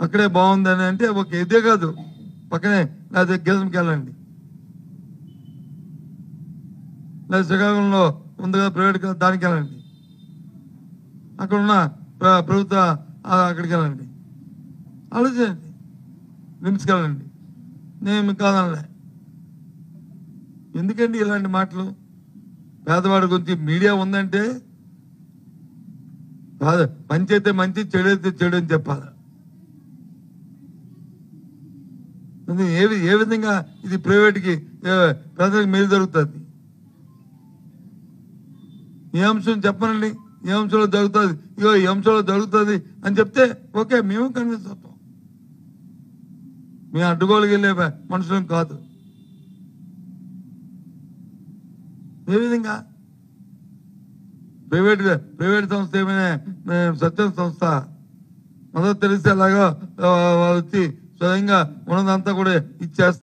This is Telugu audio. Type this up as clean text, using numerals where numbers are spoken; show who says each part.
Speaker 1: అక్కడే బాగుందని అంటే ఒక ఇదే కాదు, పక్కనే లేదా గెలంకి వెళ్ళండి, లేదా శ్రీకాకుళంలో ఉంది కదా ప్రైవేట్ దానికి వెళ్ళండి, అక్కడ ఉన్న ప్రభుత్వ అక్కడికి వెళ్ళండి, ఆలోచించండి, నిమ్స్కి వెళ్ళండి. నేను కాదనలే. ఎందుకండి ఇలాంటి మాటలు? పేదవాడి గురించి మీడియా ఉందంటే మంచి అయితే మంచి, చెడు అయితే చెడు అని చెప్పాలి. ఏ విధంగా ఇది ప్రైవేట్కి ప్రజలకు మేలు జరుగుతుంది? ఏ అంశం చెప్పనండి, ఏ అంశంలో జరుగుతుంది, ఇగో ఈ అంశంలో జరుగుతుంది అని చెప్తే ఓకే, మేము కన్విన్స్ అవుతాం. మేము అడ్డుగోలుకి వెళ్ళే మనుషులం కాదు. ఏ విధంగా ప్రైవేట్ సంస్థ ఏమైనా సత్యం సంస్థ మద్దతు తెలిస్తే అలాగా వాళ్ళు వచ్చి స్వయంగా ఉన్నదంతా కూడా ఇచ్చేస్తారు.